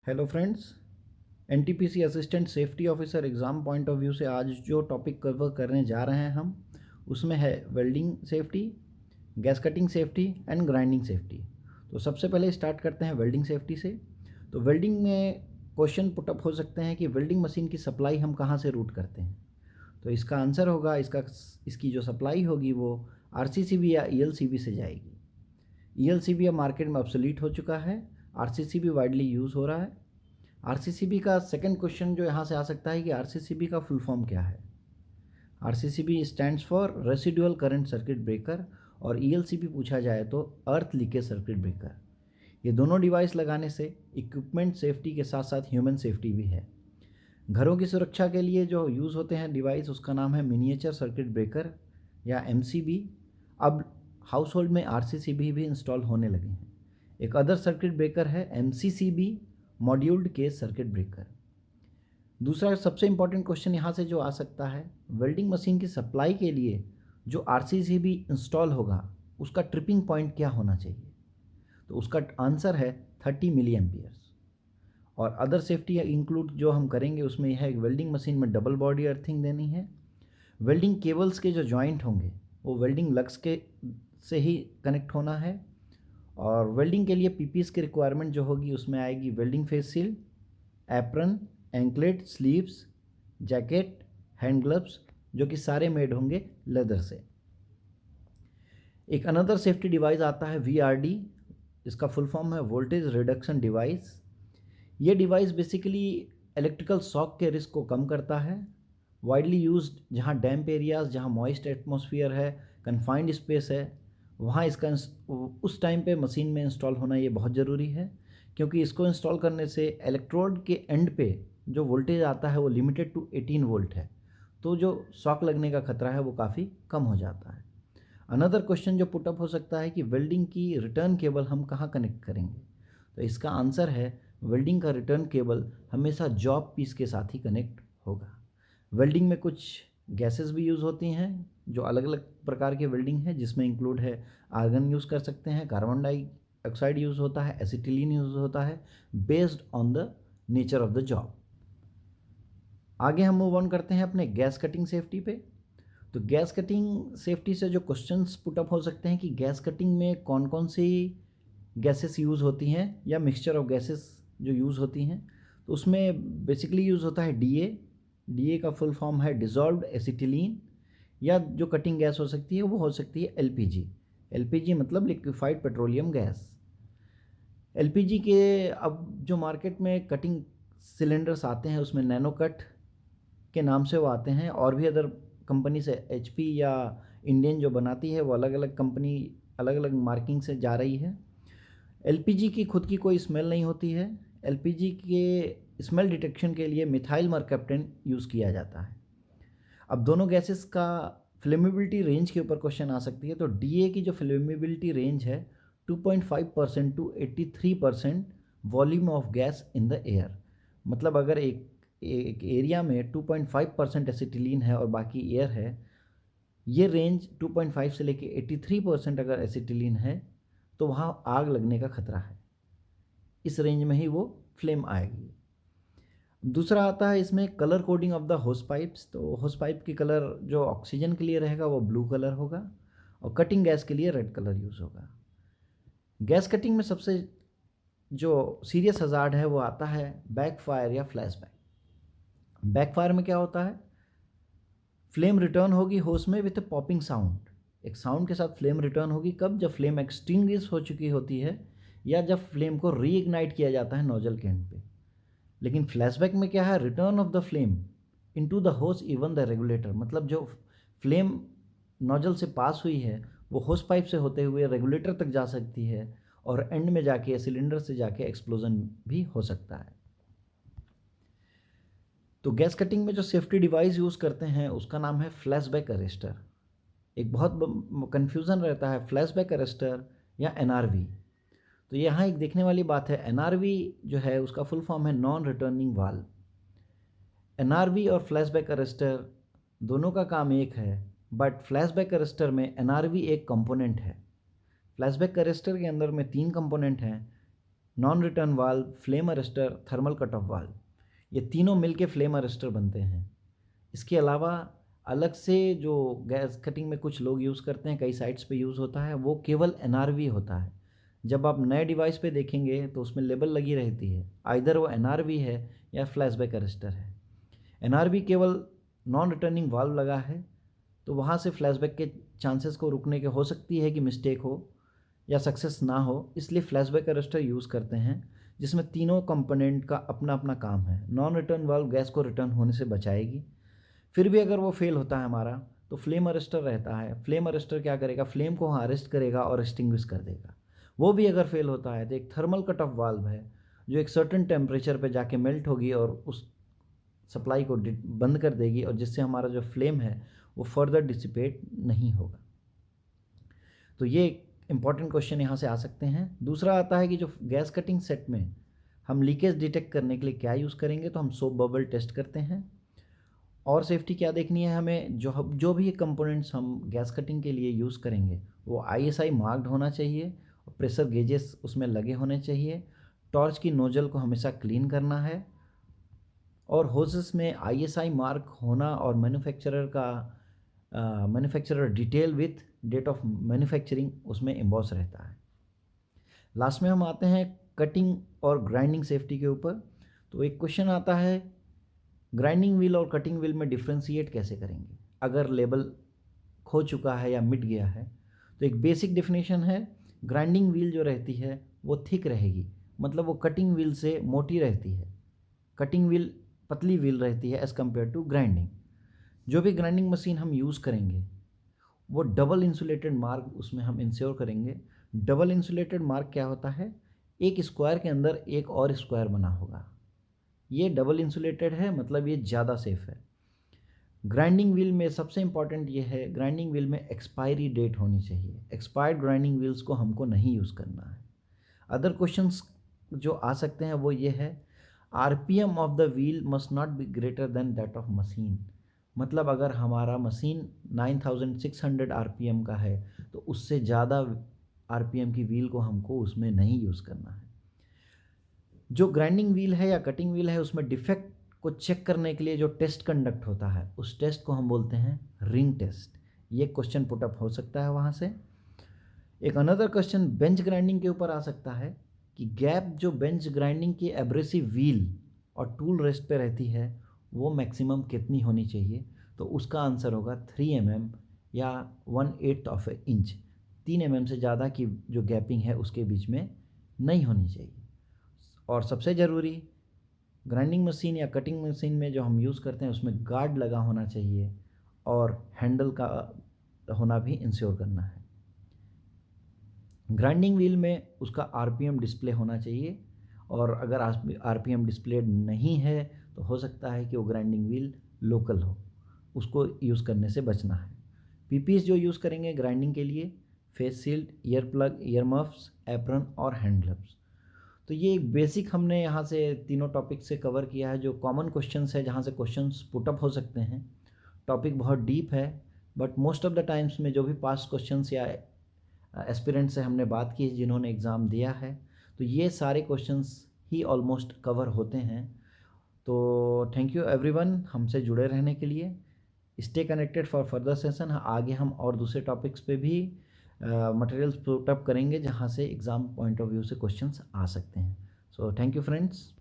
Hello friends. NTPC assistant safety officer exam point of view से आज जो topic cover करने जा रहे हैं हम उसमें है welding safety, gas cutting safety and grinding safety. तो सबसे पहले स्टार्ट करते हैं वेल्डिंग सेफ्टी से। तो वेल्डिंग में क्वेश्चन पुटअप हो सकते हैं कि वेल्डिंग मशीन की सप्लाई हम कहाँ से रूट करते हैं। तो इसका आंसर होगा इसकी जो सप्लाई होगी वो आरसीसीबी या ईएलसीबी से जाएगी। ईएलसीबी अब मार्केट में ऑब्सोलीट हो चुका है, आरसीसीबी वाइडली यूज़ हो रहा है। आरसीसीबी का सेकंड क्वेश्चन जो यहाँ से आ सकता है कि आरसीसीबी का फुल फॉर्म क्या है। RCCB stands for residual current circuit breaker और ईएलसीबी पूछा जाए तो अर्थ लीकेज सर्किट ब्रेकर। ये दोनों डिवाइस लगाने से इक्विपमेंट सेफ्टी के साथ साथ ह्यूमन सेफ्टी भी है। घरों की सुरक्षा के लिए जो यूज़ होते हैं डिवाइस उसका नाम है मिनिएचर सर्किट ब्रेकर या एमसीबी। अब हाउस होल्ड में आरसीसीबी भी इंस्टॉल होने लगे हैं। एक अदर सर्किट ब्रेकर है एमसीसीबी, मॉड्यूल्ड केस सर्किट ब्रेकर। दूसरा सबसे इंपॉर्टेंट क्वेश्चन यहाँ से जो आ सकता है, वेल्डिंग मशीन की सप्लाई के लिए जो आरसीसीबी इंस्टॉल होगा उसका ट्रिपिंग पॉइंट क्या होना चाहिए। तो उसका आंसर है 30 मिली एम्पियर्स। और अदर सेफ्टी इंक्लूड जो हम करेंगे उसमें यह है कि वेल्डिंग मशीन में डबल बॉडी अर्थिंग देनी है। वेल्डिंग केबल्स के जो जॉइंट होंगे वो वेल्डिंग लग्स के से ही कनेक्ट होना है। और वेल्डिंग के लिए पीपीएस की रिक्वायरमेंट जो होगी उसमें आएगी welding face shield, apron, anklet, sleeves, jacket, hand gloves, जो कि सारे मेड होंगे लेदर से। एक अनदर सेफ्टी डिवाइस आता है वीआरडी। इसका फुल फॉर्म है वोल्टेज रिडक्शन डिवाइस। ये डिवाइस बेसिकली इलेक्ट्रिकल शॉक के रिस्क को कम करता है। वाइडली यूज्ड जहाँ डैम्प एरियाज, जहाँ मॉइस्ट एटमॉस्फेयर है, कन्फाइंड स्पेस है, वहाँ इसका उस टाइम पे मशीन में इंस्टॉल होना ये बहुत ज़रूरी है, क्योंकि इसको इंस्टॉल करने से इलेक्ट्रोड के एंड पे जो वोल्टेज आता है वो लिमिटेड टू 18 वोल्ट है। तो जो शॉक लगने का खतरा है वो काफ़ी कम हो जाता है। अनदर क्वेश्चन जो पुटअप हो सकता है कि वेल्डिंग की रिटर्न केबल हम कहाँ कनेक्ट करेंगे। तो इसका आंसर है वेल्डिंग का रिटर्न केबल हमेशा जॉब पीस के साथ ही कनेक्ट होगा। वेल्डिंग में कुछ गैसेस भी यूज़ होती हैं जो अलग अलग प्रकार के वेल्डिंग है, जिसमें इंक्लूड है आर्गन यूज़ कर सकते हैं, कार्बन डाइऑक्साइड यूज़ होता है, एसिटिलीन यूज़ होता है, based on the nature of the job. आगे हम मूव ऑन करते हैं अपने गैस कटिंग सेफ्टी पे। तो गैस कटिंग सेफ्टी से जो क्वेश्चंस पुटअप हो सकते हैं कि गैस कटिंग में कौन कौन सी गैसेस यूज़ होती हैं या मिक्सचर ऑफ गैसेस जो यूज़ होती हैं। तो उसमें बेसिकली यूज़ होता है डीए। डीए का फुल फॉर्म है डिज़ोल्व्ड एसिटिलीन। या जो कटिंग गैस हो सकती है वो हो सकती है एलपीजी। एलपीजी मतलब लिक्विफाइड पेट्रोलियम गैस। एलपीजी के अब जो मार्केट में कटिंग सिलेंडर्स आते हैं उसमें नैनो कट के नाम से वो आते हैं, और भी अदर कंपनी से एचपी या इंडियन जो बनाती है वो अलग अलग कंपनी अलग अलग मार्किंग से जा रही है। एलपीजी की खुद की कोई स्मेल नहीं होती है। एलपीजी के स्मेल डिटेक्शन के लिए मिथाइल मरकैप्टन यूज़ किया जाता है। अब दोनों गैसेस का फ्लेमेबिलिटी रेंज के ऊपर क्वेश्चन आ सकती है। तो डीए की जो फ्लेमेबिलिटी रेंज है 2.5% to 83% volume of gas in the air. मतलब अगर एक एरिया में 2.5% एसिटिलीन है और बाकी एयर है, ये रेंज 2.5 से लेके 83% अगर एसिटिलीन है तो वहाँ आग लगने का खतरा है। इस रेंज में ही वो फ्लेम आएगी। दूसरा आता है इसमें कलर कोडिंग ऑफ द होस पाइप्स। तो होस पाइप की कलर जो ऑक्सीजन के लिए रहेगा वो ब्लू कलर होगा और कटिंग गैस के लिए रेड कलर यूज़ होगा। गैस कटिंग में सबसे जो सीरियस हजार्ड है वो आता है बैकफायर या फ्लैशबैक। बैकफायर में क्या होता है, फ्लेम रिटर्न होगी होस में विथ पॉपिंग साउंड। एक साउंड के साथ फ्लेम रिटर्न होगी कब, जब फ्लेम एक्सटिंग्विश हो चुकी होती है या जब फ्लेम को रीइग्नाइट किया जाता है नोजल के एंड पे। लेकिन फ्लैशबैक में क्या है, return of the flame into the होस इवन द रेगुलेटर। मतलब जो फ्लेम नोजल से पास हुई है वो होस पाइप से होते हुए रेगुलेटर तक जा सकती है और एंड में जाके सिलेंडर से जाके एक्सप्लोजन भी हो सकता है। तो गैस कटिंग में जो सेफ्टी डिवाइस यूज़ करते हैं उसका नाम है फ्लैशबैक अरेस्टर। एक बहुत कन्फ्यूज़न रहता है फ्लैशबैक अरेस्टर या एनआरवी। तो यहाँ एक देखने वाली बात है, एनआरवी जो है उसका फुल फॉर्म है नॉन रिटर्निंग वाल्व। एनआरवी और फ्लैशबैक अरेस्टर दोनों का काम एक है, बट फ्लैशबैक अरेस्टर में एनआरवी एक कंपोनेंट है। फ्लैशबैक अरेस्टर के अंदर में 3 कंपोनेंट हैं, non return valve, flame arrester, thermal cut off valve, ये तीनों मिलके फ्लेम अरेस्टर बनते हैं। इसके अलावा अलग से जो गैस कटिंग में कुछ लोग यूज़ करते हैं, कई साइट्स पे यूज़ होता है, वो केवल एनआरवी होता है। जब आप नए डिवाइस पे देखेंगे तो उसमें लेबल लगी रहती है, आइदर वो एनआरवी है या फ्लैशबैक अरेस्टर है। एनआरवी केवल नॉन रिटर्निंग वाल्व लगा है, तो वहाँ से फ्लैशबैक के चांसेस को रुकने के हो सकती है कि मिस्टेक हो या सक्सेस ना हो, इसलिए फ्लैशबैक अरेस्टर यूज़ करते हैं, जिसमें तीनों कंपोनेंट का अपना अपना काम है। नॉन रिटर्न वाल्व गैस को रिटर्न होने से बचाएगी। फिर भी अगर वो फेल होता है हमारा, तो फ्लेम अरेस्टर रहता है। फ्लेम अरेस्टर क्या करेगा, फ्लेम को वहाँ अरेस्ट करेगा और एक्सटिंग्विश कर देगा। वो भी अगर फेल होता है तो एक थर्मल कट ऑफ वाल्व है, जो एक सर्टेन टेम्परेचर पे जाके मेल्ट होगी और उस सप्लाई को बंद कर देगी, और जिससे हमारा जो फ्लेम है वो फर्दर डिसिपेट नहीं होगा। तो ये इंपॉर्टेंट क्वेश्चन यहाँ से आ सकते हैं। दूसरा आता है कि जो गैस कटिंग सेट में हम लीकेज डिटेक्ट करने के लिए क्या यूज़ करेंगे, तो हम सोप बबल टेस्ट करते हैं। और सेफ्टी क्या देखनी है हमें, जो भी कंपोनेंट्स हम गैस कटिंग के लिए यूज़ करेंगे वो आईएसआई मार्क्ड होना चाहिए, और प्रेशर गेजेस उसमें लगे होने चाहिए। टॉर्च की नोजल को हमेशा क्लीन करना है, और होसेस में आईएसआई मार्क होना और manufacturer detail with date of manufacturing उसमें एम्बॉस रहता है। लास्ट में हम आते हैं कटिंग और ग्राइंडिंग सेफ्टी के ऊपर। तो एक क्वेश्चन आता है, ग्राइंडिंग व्हील और कटिंग व्हील में डिफ्रेंशिएट कैसे करेंगे अगर लेबल खो चुका है या मिट गया है। तो एक बेसिक डेफिनेशन है, ग्राइंडिंग व्हील जो रहती है वो थिक रहेगी, मतलब वो कटिंग व्हील से मोटी रहती है। कटिंग व्हील पतली व्हील रहती है एज़ कम्पेयर टू ग्राइंडिंग। जो भी ग्राइंडिंग मशीन हम यूज़ करेंगे वो डबल इंसुलेटेड मार्क उसमें हम इंश्योर करेंगे। डबल इंसुलेटेड मार्क क्या होता है, एक स्क्वायर के अंदर एक और स्क्वायर बना होगा। ये डबल इंसुलेटेड है, मतलब ये ज़्यादा सेफ है। ग्राइंडिंग व्हील में सबसे इंपॉर्टेंट ये है, ग्राइंडिंग व्हील में एक्सपायरी डेट होनी चाहिए। एक्सपायर्ड ग्राइंडिंग व्हील्स को हमको नहीं यूज़ करना है। अदर क्वेश्चंस जो आ सकते हैं वो ये है, RPM of the wheel must not be greater than that of machine. मतलब अगर हमारा मशीन 9600 आरपीएम का है तो उससे ज़्यादा आरपीएम की व्हील को हमको उसमें नहीं यूज़ करना है। जो ग्राइंडिंग व्हील है या कटिंग व्हील है उसमें डिफेक्ट को चेक करने के लिए जो टेस्ट कंडक्ट होता है उस टेस्ट को हम बोलते हैं रिंग टेस्ट। ये क्वेश्चन पुटअप हो सकता है वहाँ से। एक अनदर क्वेश्चन बेंच ग्राइंडिंग के ऊपर आ सकता है कि गैप जो बेंच ग्राइंडिंग की एब्रेसिव व्हील और टूल रेस्ट पे रहती है वो मैक्सिमम कितनी होनी चाहिए। तो उसका आंसर होगा 3 mm या 1/8 ऑफ ए इंच। 3 mm से ज़्यादा की जो गैपिंग है उसके बीच में नहीं होनी चाहिए। और सबसे ज़रूरी, ग्राइंडिंग मशीन या कटिंग मशीन में जो हम यूज़ करते हैं उसमें गार्ड लगा होना चाहिए, और हैंडल का होना भी इंश्योर करना है। ग्राइंडिंग व्हील में उसका आरपीएम डिस्प्ले होना चाहिए, और अगर आरपीएम डिस्प्ले नहीं है तो हो सकता है कि वो ग्राइंडिंग व्हील लोकल हो, उसको यूज़ करने से बचना है। पीपीस जो यूज़ करेंगे ग्राइंडिंग के लिए, face shield, ear plug, year muffs, apron और हैंड ग्लव्स। तो ये एक बेसिक हमने यहाँ से तीनों टॉपिक से कवर किया है, जो कॉमन क्वेश्चंस है जहाँ से क्वेश्चंस पुटअप हो सकते हैं। टॉपिक बहुत डीप है, but most of the times में जो भी पास्ट क्वेश्चंस या एस्पिरेंट से हमने बात की जिन्होंने एग्ज़ाम दिया है, तो ये सारे क्वेश्चंस ही ऑलमोस्ट कवर होते हैं। तो थैंक यू एवरीवन हमसे जुड़े रहने के लिए। Stay connected for further session. आगे हम और दूसरे टॉपिक्स पे भी मटेरियल्स पुट अप करेंगे जहाँ से एग्ज़ाम पॉइंट ऑफ व्यू से क्वेश्चंस आ सकते हैं। So thank you friends.